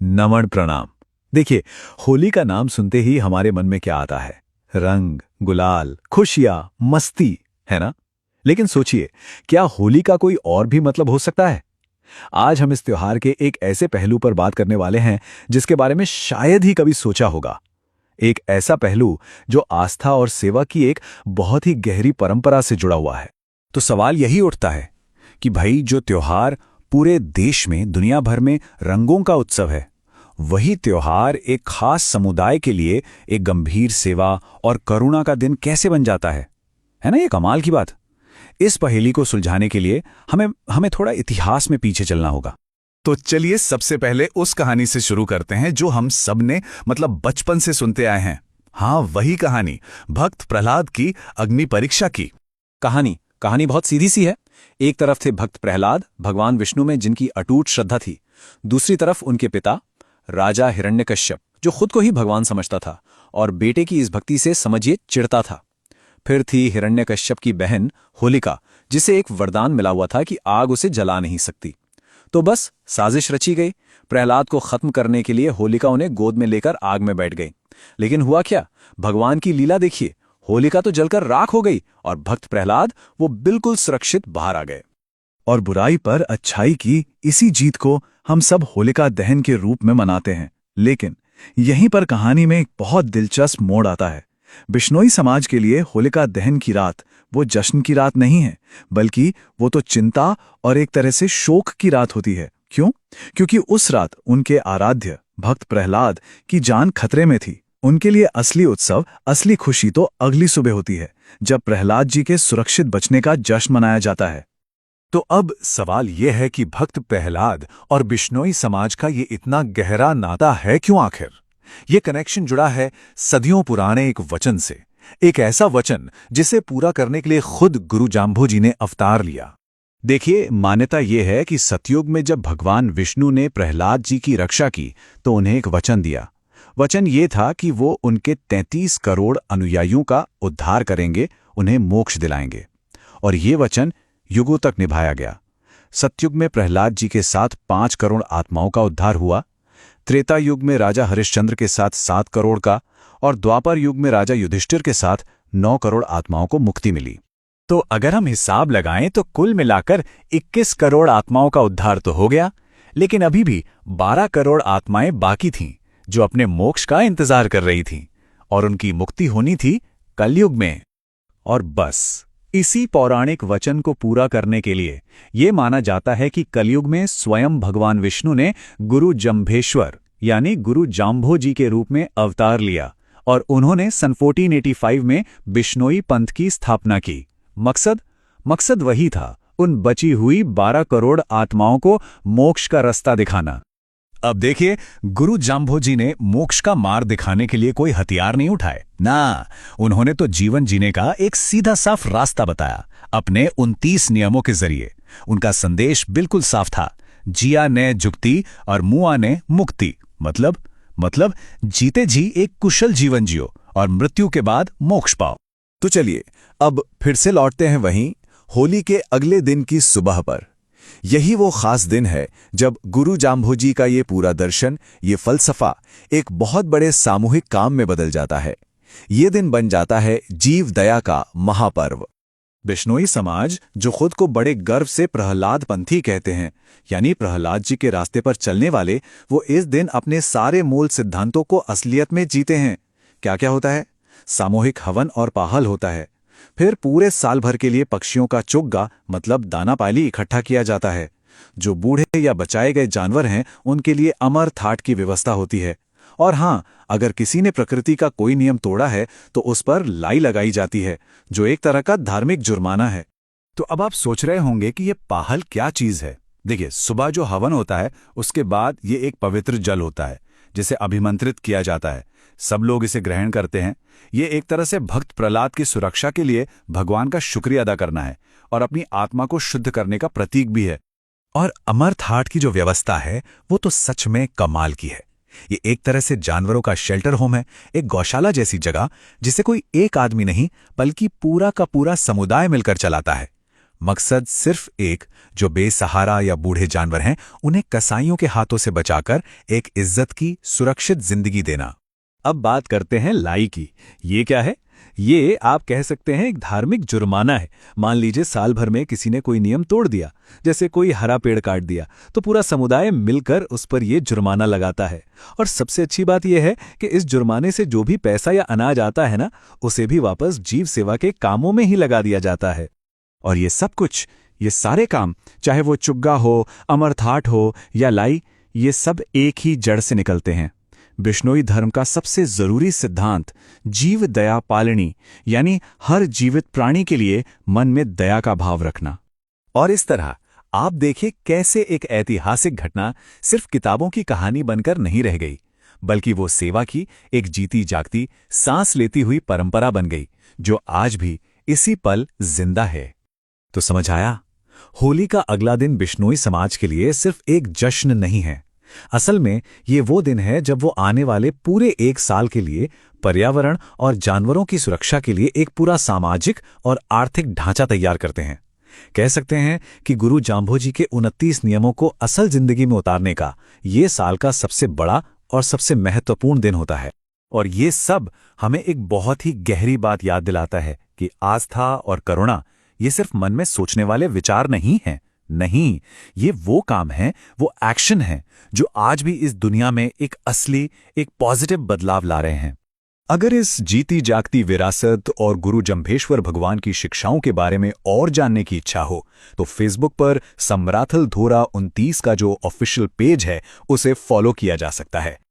नमन प्रणाम। देखिए, होली का नाम सुनते ही हमारे मन में क्या आता है? रंग, गुलाल, खुशियां, मस्ती, है ना? लेकिन सोचिए, क्या होली का कोई और भी मतलब हो सकता है? आज हम इस त्योहार के एक ऐसे पहलू पर बात करने वाले हैं जिसके बारे में शायद ही कभी सोचा होगा। एक ऐसा पहलू जो आस्था और सेवा की एक बहुत ही गहरी परंपरा से जुड़ा हुआ है। तो सवाल यही उठता है कि भाई, जो त्योहार पूरे देश में, दुनिया भर में रंगों का उत्सव है, वही त्योहार एक खास समुदाय के लिए एक गंभीर सेवा और करुणा का दिन कैसे बन जाता है ना? ये कमाल की बात। इस पहेली को सुलझाने के लिए हमें थोड़ा इतिहास में पीछे चलना होगा। तो चलिए सबसे पहले उस कहानी से शुरू करते हैं जो हम सब ने बचपन से सुनते आए हैं। हाँ, वही कहानी, भक्त प्रहलाद की अग्नि परीक्षा की। कहानी बहुत सीधी सी है। एक तरफ थे भक्त प्रहलाद, भगवान विष्णु में जिनकी अटूट श्रद्धा थी। दूसरी तरफ उनके पिता राजा हिरण्यकश्यप, जो खुद को ही भगवान समझता था और बेटे की इस भक्ति से समझिए चिढ़ता था। फिर थी हिरण्यकश्यप की बहन होलिका, जिसे एक वरदान मिला हुआ था कि आग उसे जला नहीं सकती। तो बस साजिश रची गई। प्रहलाद को खत्म करने के लिए होलिका उन्हें गोद में लेकर आग में बैठ गई। लेकिन हुआ क्या? भगवान की लीला देखिए, होलिका तो जलकर राख हो गई और भक्त प्रहलाद वो बिल्कुल सुरक्षित बाहर आ गए। और बुराई पर अच्छाई की इसी जीत को हम सब होलिका दहन के रूप में मनाते हैं। लेकिन यहीं पर कहानी में एक बहुत दिलचस्प मोड़ आता है। बिश्नोई समाज के लिए होलिका दहन की रात वो जश्न की रात नहीं है, बल्कि वो तो चिंता और एक तरह से शोक की रात होती है। क्यों? क्योंकि उस रात उनके आराध्य भक्त प्रहलाद की जान खतरे में थी। उनके लिए असली उत्सव, असली खुशी तो अगली सुबह होती है, जब प्रहलाद जी के सुरक्षित बचने का जश्न मनाया जाता है। तो अब सवाल यह है कि भक्त प्रहलाद और बिश्नोई समाज का ये इतना गहरा नाता है क्यों आखिर? ये कनेक्शन जुड़ा है सदियों पुराने एक वचन से, एक ऐसा वचन जिसे पूरा करने के लिए खुद गुरु जाम्भोजी ने अवतार लिया। देखिए, मान्यता यह है कि सतयुग में जब भगवान विष्णु ने प्रहलाद जी की रक्षा की तो उन्हें एक वचन दिया। वचन ये था कि वो उनके 33 करोड़ अनुयायियों का उद्धार करेंगे, उन्हें मोक्ष दिलाएंगे। और ये वचन युगों तक निभाया गया। सतयुग में प्रहलाद जी के साथ 5 करोड़ आत्माओं का उद्धार हुआ, त्रेता युग में राजा हरिश्चंद्र के साथ 7 करोड़ का, और द्वापर युग में राजा युधिष्ठिर के साथ 9 करोड़ आत्माओं को मुक्ति मिली। तो अगर हम हिसाब लगाएं तो कुल मिलाकर 21 करोड़ आत्माओं का उद्धार तो हो गया, लेकिन अभी भी 12 करोड़ आत्माएं बाकी थीं जो अपने मोक्ष का इंतजार कर रही थीं, और उनकी मुक्ति होनी थी कलयुग में। और बस इसी पौराणिक वचन को पूरा करने के लिए ये माना जाता है कि कलयुग में स्वयं भगवान विष्णु ने गुरु जम्भेश्वर यानी गुरु जाम्भोजी के रूप में अवतार लिया, और उन्होंने सन 1485 में बिश्नोई पंथ की स्थापना की। मकसद वही था, उन बची हुई 12 करोड़ आत्माओं को मोक्ष का रास्ता दिखाना। अब देखिए, गुरु जाम्भोजी ने मोक्ष का मार्ग दिखाने के लिए कोई हथियार नहीं उठाए ना, उन्होंने तो जीवन जीने का एक सीधा साफ रास्ता बताया अपने 29 नियमों के जरिए। उनका संदेश बिल्कुल साफ था, जिया ने जुक्ति और मुआ ने मुक्ति। मतलब जीते जी एक कुशल जीवन जियो और मृत्यु के बाद मोक्ष पाओ। तो चलिए अब फिर से लौटते हैं वहीं होली के अगले दिन की सुबह पर। यही वो खास दिन है जब गुरु जाम्भोजी का ये पूरा दर्शन, ये फलसफा एक बहुत बड़े सामूहिक काम में बदल जाता है। ये दिन बन जाता है जीव दया का महापर्व। बिश्नोई समाज, जो खुद को बड़े गर्व से प्रहलाद पंथी कहते हैं, यानी प्रहलाद जी के रास्ते पर चलने वाले, वो इस दिन अपने सारे मूल सिद्धांतों को असलियत में जीते हैं। क्या क्या होता है? सामूहिक हवन और पाहल होता है। फिर पूरे साल भर के लिए पक्षियों का चुग्गा मतलब दाना पाली इकट्ठा किया जाता है। जो बूढ़े या बचाए गए जानवर हैं, उनके लिए अमर थाट की व्यवस्था होती है। और हाँ, अगर किसी ने प्रकृति का कोई नियम तोड़ा है तो उस पर लाई लगाई जाती है, जो एक तरह का धार्मिक जुर्माना है। तो अब आप सोच रहे होंगे कि ये पाहल क्या चीज है। देखिए, सुबह जो हवन होता है उसके बाद ये एक पवित्र जल होता है जिसे अभिमंत्रित किया जाता है। सब लोग इसे ग्रहण करते हैं। ये एक तरह से भक्त प्रहलाद की सुरक्षा के लिए भगवान का शुक्रिया अदा करना है और अपनी आत्मा को शुद्ध करने का प्रतीक भी है। और अमर थाट की जो व्यवस्था है वो तो सच में कमाल की है। ये एक तरह से जानवरों का शेल्टर होम है, एक गौशाला जैसी जगह जिसे कोई एक आदमी नहीं बल्कि पूरा का पूरा समुदाय मिलकर चलाता है। मकसद सिर्फ एक, जो बेसहारा या बूढ़े जानवर हैं उन्हें कसाईयों के हाथों से बचाकर एक इज्जत की सुरक्षित जिंदगी देना। अब बात करते हैं लाई की। ये क्या है? ये आप कह सकते हैं एक धार्मिक जुर्माना है। मान लीजिए साल भर में किसी ने कोई नियम तोड़ दिया, जैसे कोई हरा पेड़ काट दिया, तो पूरा समुदाय मिलकर उस पर ये जुर्माना लगाता है। और सबसे अच्छी बात यह है कि इस जुर्माने से जो भी पैसा या अनाज आता है ना, उसे भी वापस जीव सेवा के कामों में ही लगा दिया जाता है। और ये सब कुछ, ये सारे काम, चाहे वो चुग्गा हो, अमरथाट हो या लाई, ये सब एक ही जड़ से निकलते हैं। बिश्नोई धर्म का सबसे जरूरी सिद्धांत जीव दया पालनी, यानी हर जीवित प्राणी के लिए मन में दया का भाव रखना। और इस तरह आप देखिए कैसे एक ऐतिहासिक घटना सिर्फ किताबों की कहानी बनकर नहीं रह गई, बल्कि वो सेवा की एक जीती जागती, सांस लेती हुई परंपरा बन गई, जो आज भी इसी पल जिंदा है। तो समझ आया, होली का अगला दिन बिश्नोई समाज के लिए सिर्फ एक जश्न नहीं है। असल में ये वो दिन है जब वो आने वाले पूरे एक साल के लिए पर्यावरण और जानवरों की सुरक्षा के लिए एक पूरा सामाजिक और आर्थिक ढांचा तैयार करते हैं। कह सकते हैं कि गुरु जाम्भोजी के 29 नियमों को असल जिंदगी में उतारने का ये साल का सबसे बड़ा और सबसे महत्वपूर्ण दिन होता है। और ये सब हमें एक बहुत ही गहरी बात याद दिलाता है कि आस्था और करुणा ये सिर्फ मन में सोचने वाले विचार नहीं हैं। नहीं, ये वो काम हैं, वो एक्शन हैं, जो आज भी इस दुनिया में एक असली, एक पॉजिटिव बदलाव ला रहे हैं। अगर इस जीती जागती विरासत और गुरु जंभेश्वर भगवान की शिक्षाओं के बारे में और जानने की इच्छा हो, तो फेसबुक पर समराथल धोरा 29 का जो ऑफिशियल पेज है, उसे फॉलो किया जा सकता है।